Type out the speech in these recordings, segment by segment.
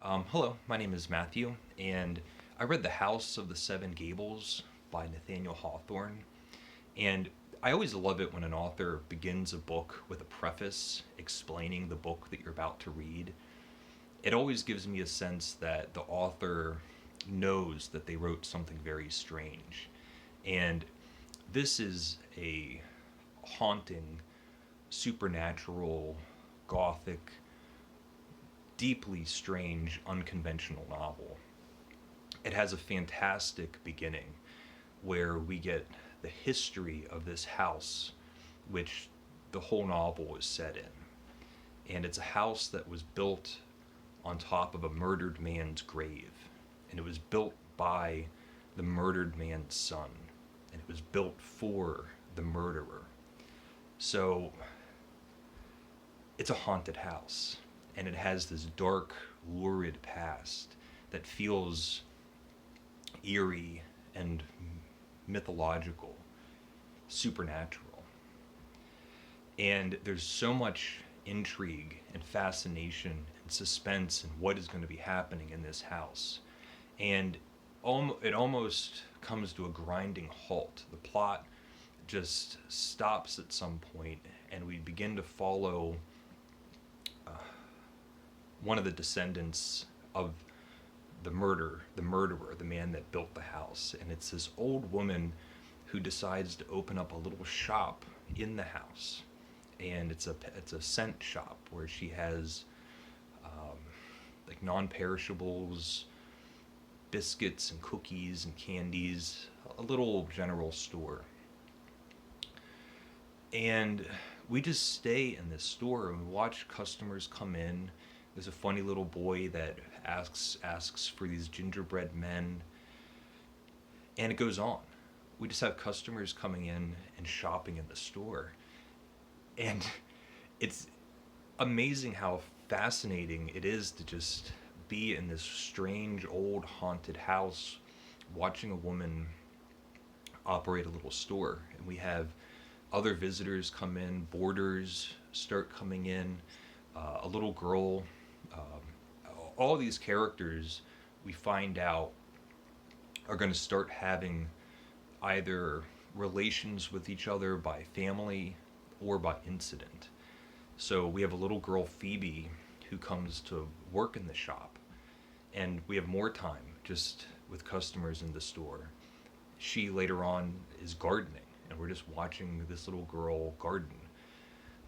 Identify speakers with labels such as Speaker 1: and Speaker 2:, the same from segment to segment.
Speaker 1: Hello, my name is Matthew, and I read The House of the Seven Gables by Nathaniel Hawthorne. And I always love it when an author begins a book with a preface explaining the book that you're about to read. It always gives me a sense that the author knows that they wrote something very strange. And this is a haunting, supernatural, gothic, deeply strange, unconventional novel. It has a fantastic beginning where we get the history of this house, which the whole novel is set in. And it's a house that was built on top of a murdered man's grave. And it was built by the murdered man's son. And it was built for the murderer. So it's a haunted house. And it has this dark, lurid past that feels eerie and mythological, supernatural. And there's so much intrigue and fascination and suspense in what is going to be happening in this house. And it almost comes to a grinding halt. The plot just stops at some point, and we begin to follow one of the descendants of the murderer, the man that built the house. And it's this old woman who decides to open up a little shop in the house. And it's a scent shop where she has like non-perishables, biscuits and cookies and candies, a little general store. And we just stay in this store and we watch customers come in. There's a funny little boy that asks for these gingerbread men. And it goes on. We just have customers coming in and shopping in the store. And it's amazing how fascinating it is to just be in this strange old haunted house watching a woman operate a little store. And we have other visitors come in, boarders start coming in, a little girl. All these characters we find out are going to start having either relations with each other by family or by incident. So we have a little girl, Phoebe, who comes to work in the shop, and we have more time just with customers in the store. She later on is gardening, and we're just watching this little girl garden.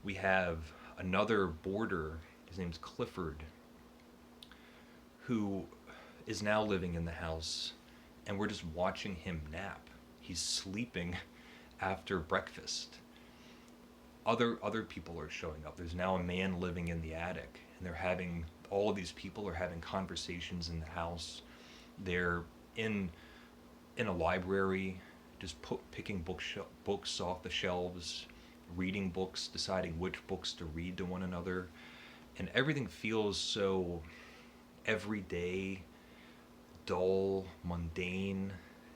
Speaker 1: We have another boarder, his name's Clifford, who is now living in the house, and we're just watching him nap. He's sleeping after breakfast. Other people are showing up. There's now a man living in the attic, and all of these people are having conversations in the house. They're in a library, just picking books off the shelves, reading books, deciding which books to read to one another, and everything feels so everyday, dull, mundane,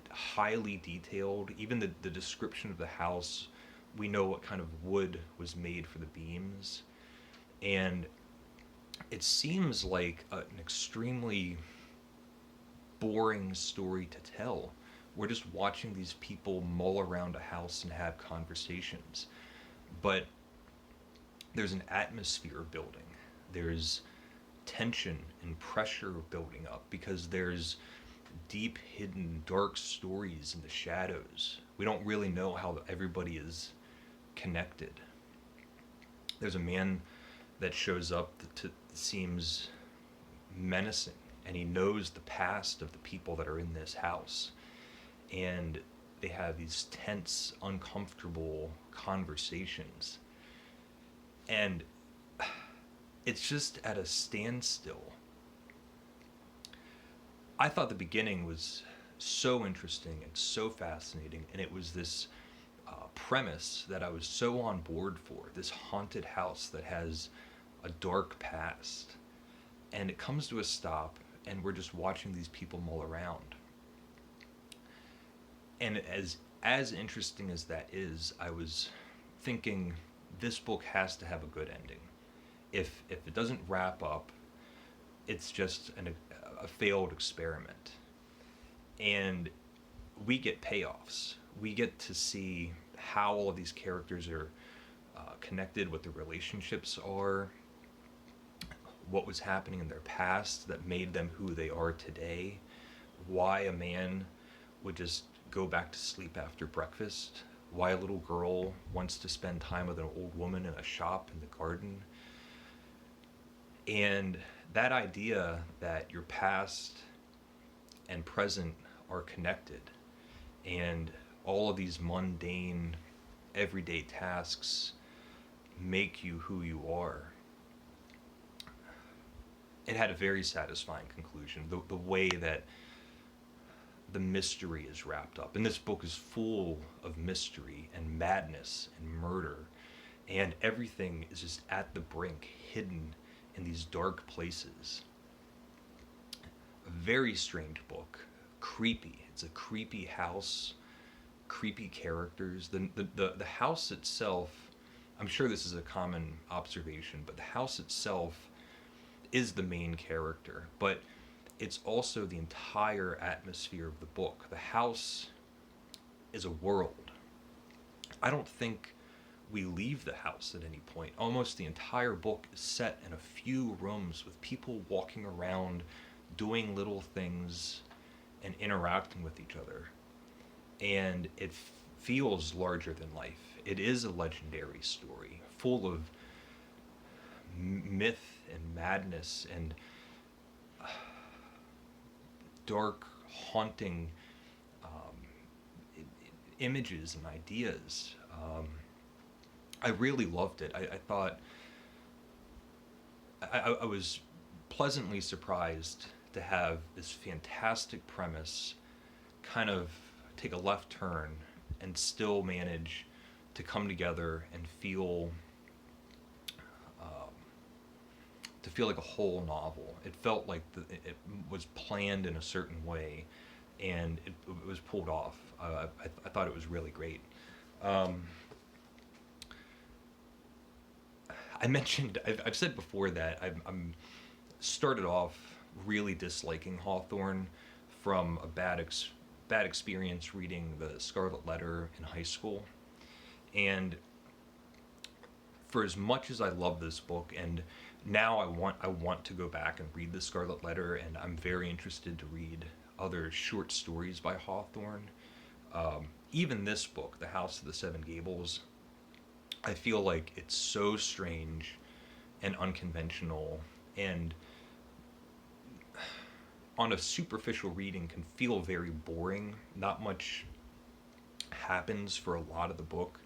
Speaker 1: highly detailed. Even the description of the house, we know what kind of wood was made for the beams. And it seems like an extremely boring story to tell. We're just watching these people mull around a house and have conversations. But there's an atmosphere building. There's tension and pressure building up because there's deep, hidden, dark stories in the shadows. We don't really know how everybody is connected. There's a man that shows up that seems menacing, and he knows the past of the people that are in this house. And they have these tense, uncomfortable conversations. And it's just at a standstill. I thought the beginning was so interesting and so fascinating, and it was this premise that I was so on board for, this haunted house that has a dark past. And it comes to a stop, and we're just watching these people mull around. And as interesting as that is, I was thinking this book has to have a good ending. If it doesn't wrap up it's just a failed experiment. And we get payoffs. We get to see how all of these characters are connected, what their relationships are, what was happening in their past that made them who they are today, why a man would just go back to sleep after breakfast, why a little girl wants to spend time with an old woman in a shop in the garden. And that idea that your past and present are connected, and all of these mundane, everyday tasks make you who you are. It had a very satisfying conclusion. The way that the mystery is wrapped up. And this book is full of mystery and madness and murder. And everything is just at the brink, hidden in these dark places. A very strange book. Creepy. It's a creepy house, creepy characters. The house itself, I'm sure this is a common observation, but the house itself is the main character, but it's also the entire atmosphere of the book. The house is a world. I don't think we leave the house at any point. Almost the entire book is set in a few rooms with people walking around, doing little things, and interacting with each other. And it feels larger than life. It is a legendary story, full of myth and madness and dark, haunting images and ideas. I really loved it. I thought I was pleasantly surprised to have this fantastic premise kind of take a left turn and still manage to come together and feel like a whole novel. It felt like it was planned in a certain way, and it was pulled off. I thought it was really great. I mentioned, I've said before that I'm started off really disliking Hawthorne from a bad experience reading The Scarlet Letter in high school. And for as much as I love this book, and now I want to go back and read The Scarlet Letter, and I'm very interested to read other short stories by Hawthorne. Even this book, The House of the Seven Gables, I feel like it's so strange and unconventional, and on a superficial reading can feel very boring. Not much happens for a lot of the book.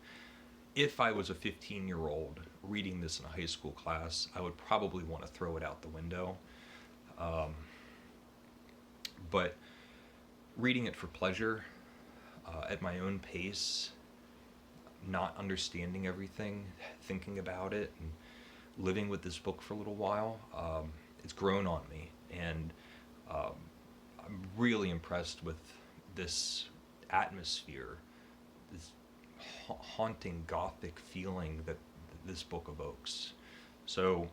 Speaker 1: If I was a 15-year-old reading this in a high school class, I would probably want to throw it out the window. But reading it for pleasure, at my own pace, not understanding everything, thinking about it, and living with this book for a little while, it's grown on me. And I'm really impressed with this atmosphere, this haunting gothic feeling that this book evokes. So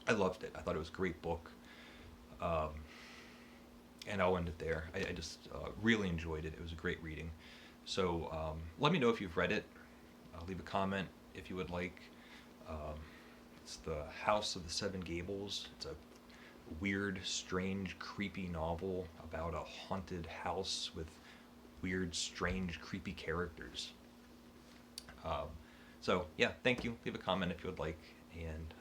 Speaker 1: I loved it. I thought it was a great book. And I'll end it there. I just really enjoyed it. It was a great reading. So let me know if you've read it. Leave a comment if you would like. It's The House of the Seven Gables. It's a weird, strange, creepy novel about a haunted house with weird, strange, creepy characters. So yeah, thank you. Leave a comment if you would like, and